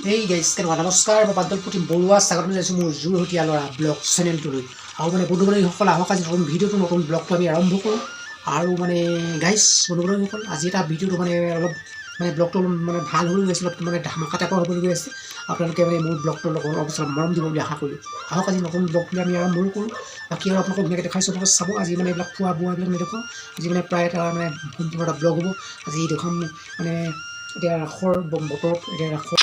এই গাইজ কেনেকুৱা নমস্কাৰ, মই বাদলপতি বৰুৱা স্বাগতম জনাইছোঁ মোৰ যোৰহতীয়া ল'ৰা ব্লগ চেনেলটোলৈ। আৰু মানে বন্ধু-বান্ধৱীসকল আহক আজি নতুন ভিডিঅ'টো নতুন ব্লগটো আমি আৰম্ভ কৰোঁ। আৰু মানে গাইজ বন্ধু-বান্ধৱীসকল আজি এটা ভিডিঅ'টো মানে অলপ মানে ব্লগটো মানে ভাল হৈ গৈছে, অলপ মানে ধামাকা টাইপৰ হ'বলৈ গৈ আছে। আপোনালোকে মানে মোৰ ব্লগটোৰ লগত অলপ মৰম দিব বুলি আশা কৰিলোঁ। আহক আজি নতুন ব্লগটো আমি আৰম্ভ কৰোঁ। বাকী আৰু আপোনালোকক ধুনীয়াকৈ দেখাইছোঁ, আপোনালোকে চাব। আজি মানে এইবিলাক খোৱা বোৱাবিলাক নেদেখাওঁ। আজি মানে প্ৰায় এটা মানে সম্পূৰ্ণ এটা ব্লগ হ'ব। আজি দেখোন মানে এতিয়া ৰাসৰ বতৰত এতিয়া ৰাসৰ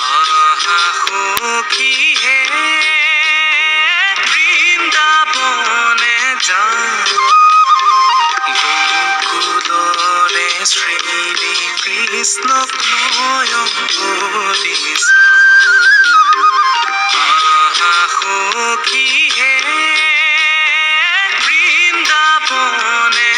কৃষ্ণ সখীহে বৃন্দাবনে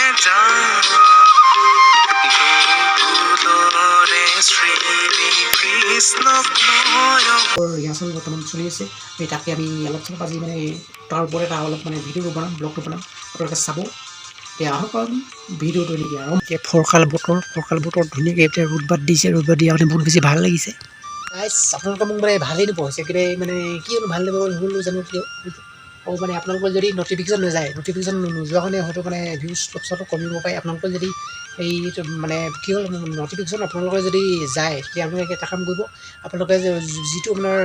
ৰিহাৰ্চেল বৰ্তমান চলি আছে। তাকে আমি অলপ চলপ আজি মানে তাৰ ওপৰত এটা অলপ মানে ভিডিঅ'টো বনাম, ব্লগটো বনাম, আপোনালোকে চাব। এতিয়া আহক ভিডিঅ'টো এনেকৈ আৰু এতিয়া ফৰকাল বতৰ ধুনীয়াকৈ এতিয়া ৰ'দ বাদ দিছে, ৰ'দ বাদ দিয়া মানে বহুত বেছি ভাল লাগিছে। গাইজ আপোনালোকে মোক মানে ভালেই দিব হৈছে, কিন্তু মানে কি ভাল লাগিব নহ'লো জানো কিয়। আৰু মানে আপোনালোকৰ যদি নটিফিকেশ্যন নাযায়, নটিফিকেশ্যন নোযোৱা কাৰণে হয়তো মানে ভিউজ অলপ কমিব পাৰে। আপোনালোকে যদি এই মানে কি হ'ল নটিফিকেশ্যন আপোনালোকে যদি যায়, তেতিয়া আপোনালোকে এটা কাম কৰিব, আপোনালোকে যিটো আপোনাৰ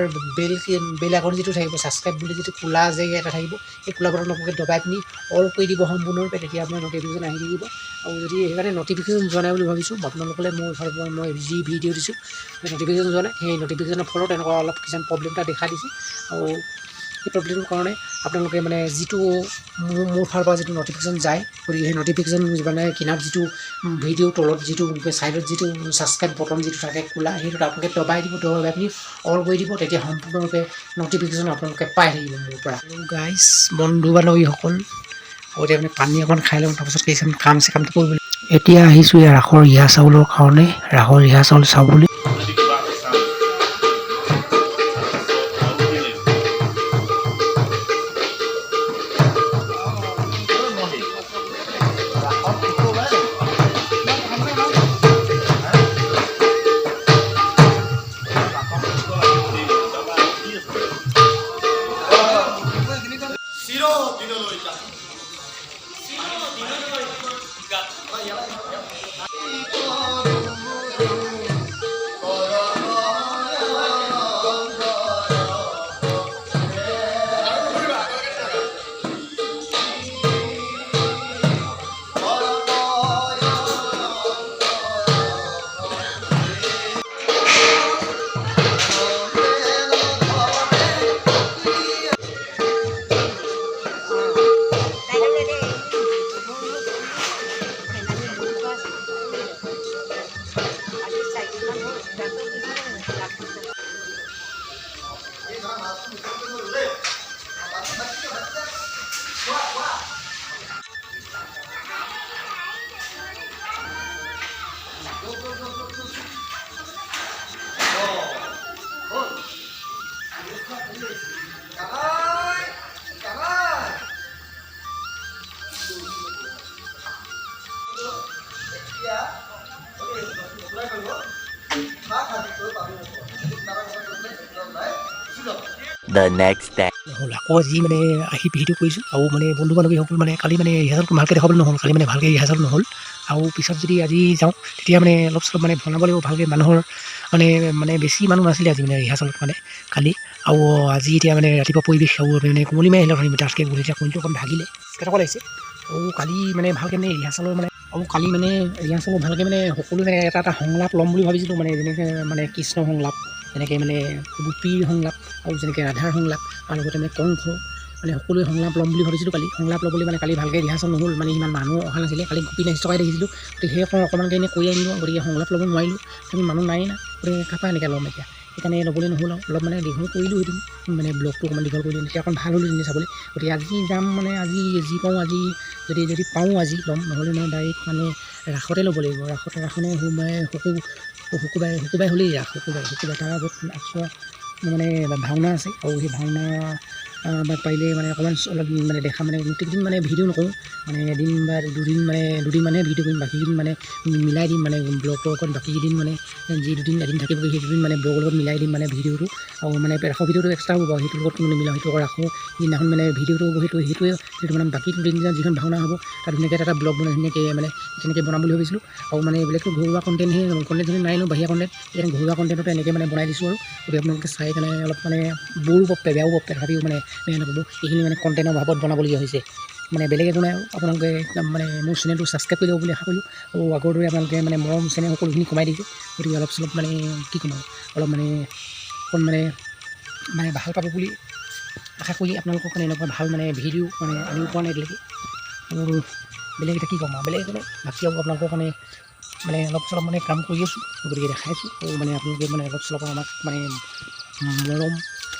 বেল আইকন যিটো থাকিব, ছাবস্ক্ৰাইব বুলি যিটো ক'লা যে এটা থাকিব, সেই ক'লা বটন আপোনালোকে দবাই পিনি অল কৰি দিব সম্পূৰ্ণৰূপে, তেতিয়া আপোনাৰ নটিফিকেশ্যন আহি থাকিব। আৰু যদি সেইকাৰণে নটিফিকেশ্যন যোৱা নাই বুলি ভাবিছোঁ আপোনালোকলৈ, মোৰ ফালৰ পৰা মই যি ভিডিঅ' দিছোঁ নটিফিকেশ্যন যোৱা নাই, সেই নটিফিকেশ্যনৰ ফলত এনেকুৱা অলপ কিছুমান প্ৰব্লেম এটা দেখা দিছে। আৰু সেই প্ৰব্লেমৰ কাৰণে আপোনালোকে মানে যিটো মোৰ ফালৰ পৰা যিটো নটিফিকেশ্যন যায়, গতিকে সেই নটিফিকেশ্যন মানে কিনাৰত যিটো ভিডিঅ'ৰ তলত যিটো ছাইডত যিটো ছাবস্ক্ৰাইব বটন যিটো থাকে ক'লা, সেইটো আপোনালোকে দবাই দিব, দবাই পিনি অল কৰি দিব, তেতিয়া সম্পূৰ্ণৰূপে নটিফিকেশ্যন আপোনালোকে পাই থাকিব মোৰ পৰা। গাইজ বন্ধু বান্ধৱীসকল, এতিয়া মানে পানী অকণ খাই লওঁ, তাৰপাছত কিছুমান কামটো কৰিবলৈ এতিয়া আহিছোঁ ইয়াৰ ৰাসৰ ৰিহাৰ্চেলৰ কাৰণে, ৰাসৰ ৰিহাৰ্চেল চাবলৈ। The next day. আকৌ আজি মানে আহি ভিডিঅ' কৰিছোঁ, আৰু মানে বন্ধু বান্ধৱীসকল মানে কালি মানে ৰিহাৰ্চেলটো ভালকৈ দেখাবলৈ নহ'ল, কালি মানে ভালকৈ ৰিহাৰ্চেল নহ'ল। আৰু পিছত যদি আজি যাওঁ, তেতিয়া মানে অলপ চলপ মানে বনাব লাগিব ভালকৈ, মানুহৰ মানে বেছি মানুহ নাছিলে আজি মানে ৰিহাৰ্চেলত মানে কালি। আৰু আজি এতিয়া মানে ৰাতিপুৱা পৰিৱেশ আৰু মানে কুঁৱলী মাৰি আহিলে ধৰিম, তাতকৈ গ'ল, এতিয়া কুঁৱলীটো অকণ ভাগিলে, কেনেকুৱা লাগিছে। আৰু কালি মানে ভালকৈ মানে ৰিহাৰ্চেলৰ মানে ভালকৈ মানে সকলো মানে এটা সংলাপ ল'ম বুলি ভাবিছিলোঁ, মানে যেনেকৈ মানে কৃষ্ণ সংলাপ, যেনেকৈ মানে গোপীৰ সংলাপ, আৰু যেনেকৈ ৰাধাৰ সংলাপ, আৰু লগতে মানে কংস, মানে সকলোৱে সংলাপ ল'ম বুলি ভাবিছিলোঁ কালি। সংলাপ ল'বলৈ মানে কালি ভালকৈ ৰিহাৰ্চেল নহ'ল, মানে ইমান মানুহ অহা নাছিলে, কালি গোপী নাচি থকাই দেখিছিলোঁ, গতিকে সেই অকণমানকৈ এনেই কৰি আনিলোঁ, গতিকে সংলাপ ল'ব নোৱাৰিলোঁ, আমি মানুহ নাই না, গতিকে কাপা এনেকৈ ল'ম এতিয়া, সেইকাৰণে ল'বলৈ নহ'ল। আৰু অলপ মানে দীঘল কৰিলোঁ সেইটো, মানে ব্লগটো অকণমান দীঘল কৰিলোঁ, তেতিয়া অকণ ভাল হ'লোঁ যেনে চাবলৈ। গতিকে আজি যাম, মানে আজি যি পাওঁ আজি যদি পাওঁ আজি ল'ম, নহ'লে মানে ডাইৰেক্ট মানে ৰাসতে ল'ব লাগিব। ৰাসনে শুকুৰবাৰে হ'লেই ৰাস, শুকুৰবাৰে তাৰ আগত মানে ভাওনা আছে, আৰু সেই ভাওনা বা পাৰিলে মানে অকণমান অলপ মানে দেখা মানে গোটেইকেইদিন মানে ভিডিঅ' নকৰোঁ মানে এদিন বা দুদিন মানে ভিডিঅ' কৰিম বাকীকেইদিন মানে মিলাই দিম মানে ব্লগৰ লগত বাকীকেইদিন মানে যি দুদিন এদিন থাকিবগৈ সেই দুদিন মানে ব্লগৰ লগত মিলাই দিম মানে ভিডিঅ'টো আৰু মানে ৰাখোঁ ভিডিঅ'টো এক্সট্ৰা হ'ব বাৰু সেইটোৰ লগত কোনো নিমিলাও সেইটো ৰাখোঁ যিদিনাখন মানে ভিডিঅ'টো হ'ব সেইটোৱে মানে বাকী দুদিন যিখন ভাওনা হ'ব তাত ধুনীয়াকৈ এটা ব্লগ বনাই ধুনীয়াকৈ মানে তেনেকৈ বনাম বুলি ভাবিছিলোঁ আৰু মানে এইবিলাকতো ঘৰুৱা কণ্টেণ্টহে কণ্টেণ্টখিনি নাই ন বাহিৰা কণ্টেণ্ট এতিয়া ঘৰুৱা কণ্টেণ্টতে এনেকৈ মানে বনাই দিছোঁ আৰু গতিকে আপোনালোকে চাই কেনে অলপ মানে ব'ৰো বপে বেয়াও বপে তথাপিও মানে বেয়া নাপাব এইখিনি মানে কণ্টেণ্টৰ ভাৱত বনাবলগীয়া হৈছে মানে বেলেগ একো নাই আৰু আপোনালোকে মানে মোৰ চেনেলটো ছাবস্ক্ৰাইব কৰি দিব বুলি আশা কৰিলোঁ আৰু আগৰ দৰে আপোনালোকে মানে মৰম চেনেল সকলোখিনি কমাই দিছে গতিকে অলপ চলপ মানে কি ক'ম আৰু অলপ মানে অকণ মানে ভাল পাব বুলি আশা কৰি আপোনালোকৰ কাৰণে এনেকুৱা ভাল মানে ভিডিঅ' মানে আনিব পৰা নাই এতিয়ালৈকে আৰু বেলেগ এতিয়া কি ক'ম আৰু বেলেগ একো নাই বাকী আৰু আপোনালোকৰ কাৰণে মানে অলপ চলপ মানে কাম কৰি আছোঁ গতিকে দেখাইছোঁ আৰু মানে আপোনালোকে মানে অলপ চলপ আমাক মানে মৰম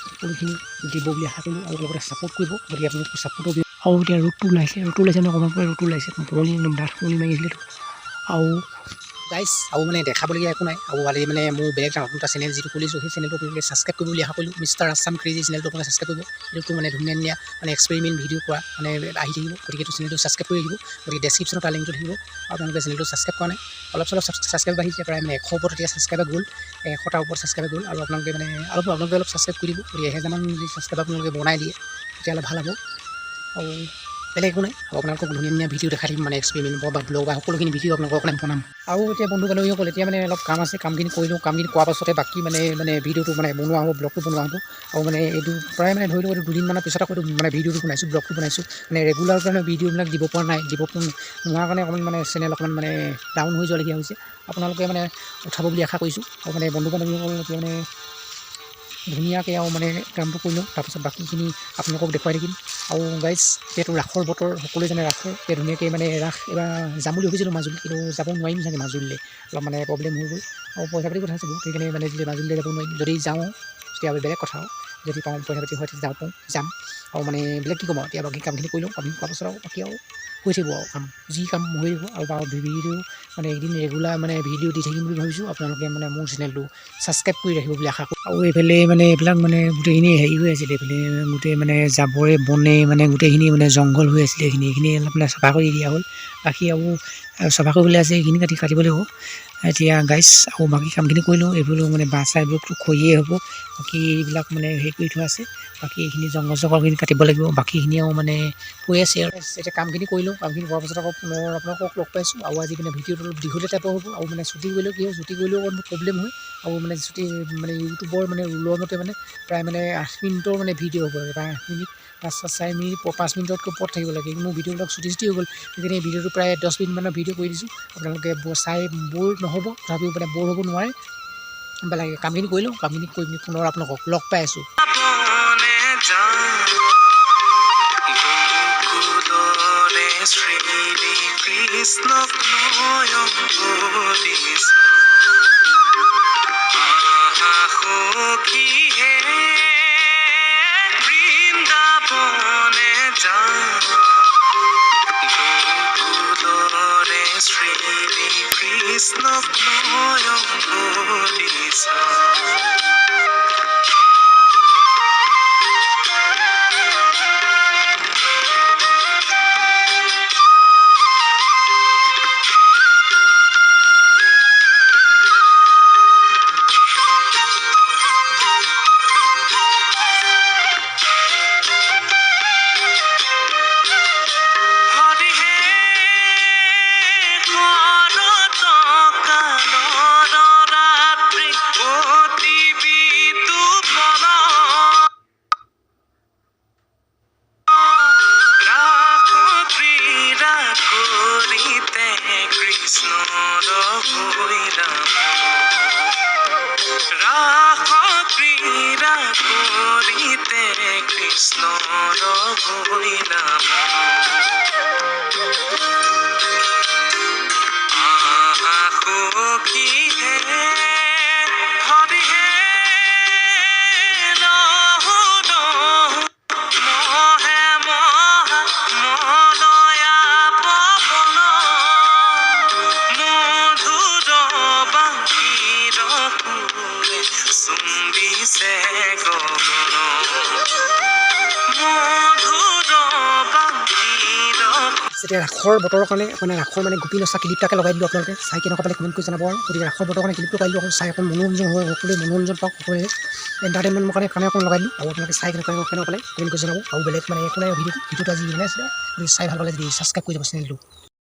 সকলোখিনি দিব বুলি আশা কৰিলোঁ আৰু লগতে ছাপোৰ্ট কৰিব গতিকে আপোনালোক ছাপোৰ্টৰ আৰু এতিয়া ৰ'দটো ওলাইছে ন অকণমান পৰা ৰ'দটো ওলাইছে পুৰণি একদম ডাঠ পুৰণি মাৰি আহিলেতো আৰু গাইজ আৰু মানে দেখাবলগীয়া একো নাই আৰু আজি মানে মোৰ বেলেগ এটা নতুন এটা চেনেল যিটো খুলিছোঁ সেই চেনেলটো আপোনালোকে ছাবস্ক্ৰাইব কৰিব বুলি আশা কৰিলোঁ মিষ্টাৰ আছাম ক্ৰেজি চেনেলটো আপোনালোকে ছাবস্ক্ৰাইব কৰিব এইটো মানে ধুনীয়া মানে এক্সপেৰিমেণ্ট ভিডিঅ' কৰা মানে আহি থাকিব গতিকে এইটো চেনেলটো ছাবস্ক্ৰাইব কৰি থাকিব গতিকে ডেছক্ৰিপশ্যনত তাৰ লিংকটো থাকিব আৰু আপোনালোকে চেনেলটো ছাবস্ক্ৰাইব কৰা নাই অলপ চলপ ছাবস্ক্ৰাইব বাঢ়িছে প্ৰায় মানে 100 ওপৰত এতিয়া ছাবস্ক্ৰাইবাৰ গ'ল 100টাৰ ওপৰত ছাবস্ক্ৰাইবাৰ গ'ল আৰু আপোনালোকে মানে আপোনালোকে অলপ ছাবস্ক্ৰাইব কৰি দিব গতিকে 1000মান যদি ছাবস্ক্ৰাইবাৰ আপোনালোকে বনাই দিয়ে তেতিয়াহ'লে ভাল হ'ব আৰু বেলেগ একো নাই আৰু আপোনালোকক ধুনীয়া ভিডিঅ' দেখাই থাকিম মানে এক্সপেৰিমেণ্ট বা ব্লগ বা সকলোখিনি ভিডিঅ' আপোনালোকৰ কাৰণে বনাম আৰু এতিয়া বন্ধু বান্ধৱীসকল এতিয়া মানে অলপ কাম আছে কামখিনি কৰি লওঁ কামখিনি কৰাৰ পাছতে বাকী মানে ভিডিঅ'টো মানে বনোৱা হ'ব ব্লগটো বনোৱা হ'ব আৰু মানে এইটো প্ৰায় মানে ধৰি লওক এইটো দুদিনমানৰ পিছত আকৌ মানে ভিডিঅ'টো বনাইছোঁ ব্লগটো বনাইছোঁ মানে ৰেগুলাৰ কাৰণে ভিডিঅ'বিলাক দিব পৰা নাই দিব নোহোৱাৰ কাৰণে অকণমান মানে চেনেল অকণমান মানে ডাউন হৈ যোৱালগীয়া হৈছে আপোনালোকে মানে উঠাব বুলি আশা কৰিছোঁ আৰু মানে বন্ধু বান্ধৱীসকল এতিয়া মানে ধুনীয়াকৈ আৰু মানে কামটো কৰি লওঁ তাৰপিছত বাকীখিনি আপোনালোকক দেখুৱাই থাকিম আৰু গাইজ যিহেতু ৰাসৰ বতৰ সকলোৱে জানে ৰাসৰ এতিয়া ধুনীয়াকৈ মানে ৰাস এবাৰ যাম বুলি ভাবিছিলোঁ মাজুলী কিন্তু যাব নোৱাৰিম চাগে মাজুলীলৈ অলপ মানে প্ৰব্লেম হৈ গ'ল আৰু পইচা পাতি কথা আছে বহুত সেইকাৰণে মানে যদি মাজুলীলৈ যাব নোৱাৰিম যদি যাওঁ তেতিয়া বেলেগ কথা আৰু যদি পাওঁ পইচা পাতি হয় তেতিয়া যাম আৰু মানে বেলেগ কি ক'ম আৰু এতিয়া বাকী কামখিনি কৰি লওঁ কামখিনি কৰাৰ পাছত আৰু বাকী আৰু হৈ থাকিব আৰু কাম যি কাম হৈ থাকিব আৰু বাৰু ভিডিঅ' মানে একদিন ৰেগুলাৰ মানে ভিডিঅ' দি থাকিম বুলি ভাবিছোঁ আপোনালোকে মানে মোৰ চেনেলটো ছাবস্ক্ৰাইব কৰি ৰাখিব বুলি আশা কৰোঁ আৰু এইফালে মানে এইবিলাক মানে গোটেইখিনি হেৰি হৈ আছিলে এইফালে গোটেই মানে জাবৰে বনে মানে গোটেইখিনি মানে জংঘল হৈ আছিলে এইখিনি অলপ মানে চাফা কৰি দিয়া হ'ল বাকী আৰু চাফা কৰিবলৈ আছে এইখিনি কাটিব লাগিব এতিয়া গাইজ আৰু বাকী কামখিনি কৰি লওঁ এইবোৰ মানে বাঁহ চাহবোৰতো খৰিয়েই হ'ব বাকী এইবিলাক মানে হেৰি কৰি থোৱা আছে বাকী এইখিনি জংঘলখিনি কাটিব লাগিব বাকীখিনিও মানে হৈ আছে আৰু এতিয়া কামখিনি কৰি লওঁ কামখিনি কৰাৰ পাছত আকৌ পুনৰ আপোনালোকক লগ পাইছোঁ আৰু আজি মানে ভিডিঅ'টো অলপ দীঘলীয়া টাইপৰ হ'ব আৰু মানে ছুটি কৰিলেও কি হয় ছুটি কৰিলেও অকণ প্ৰব্লেম হয় আৰু মানে ছুটি মানে ইউটিউবৰ মানে ৰুলৰ মতে মানে প্ৰায় মানে 8 মিনিটৰ মানে ভিডিঅ' হ'ব লাগে প্ৰায় 8 মিনিট 4 মিনিট 5 মিনিটতকৈ ওপৰত থাকিব লাগে কিন্তু মোৰ ভিডিঅ'বিলাক ছুটি হৈ গ'ল সেইকাৰণে ভিডিঅ'টো প্ৰায় 10 মিনিটমানৰ ভিডিঅ' কৰি দিছোঁ আপোনালোকে চাই ব'ৰ নহ'ব তথাপিও মানে ব'ৰ হ'ব নোৱাৰে বেলেগ কামখিনি কৰি লওঁ কামখিনি কৰি পিনি পুনৰ আপোনালোকক লগ পাই আছোঁ কৃষ্ণক নয়ন সখী হে বৃন্দাবনে গোকুলৰে শ্ৰী কৃষ্ণক নয়ন কৰিছা ক্ৰীড়া কৰিতে কৃষ্ণৰ হৰিলা সখী হে হৰি হে মহে মহা মলয়া পৱন মধুৰ বাঁশীৰ সুৰে চুম্বিছে গগন যেতিয়া ৰাসৰ বতৰৰ কাৰণে মানে ৰাসৰ মানে গোপী নচা ক্লিপটাকে লগাই দিলোঁ আপোনালোকে চাই কেনেকুৱা পালে কমেণ্ট কৰি জনাব আৰু গতিকে ৰাসৰ বতৰৰ কাৰণে ক্লিপটো পাই দিলোঁ অকণ চাই অকণ মনোৰঞ্জন হয় সকলোৱে মনোৰঞ্জন পাওক সকলোৱে এণ্টাৰটেইনমেণ্টৰ কাৰণে অকণ লগাই দিলোঁ আৰু আপোনালোকে চাই কেনেকুৱা পালে কমেণ্ট কৰি জনাব আৰু বেলেগ মানে একো নাই ভিডিঅ'টো আজি ইমানে আছিলে গতিকে চাই ভাল পালে যদি ছাবস্ক্ৰাইব কৰি দিব চেনেলটো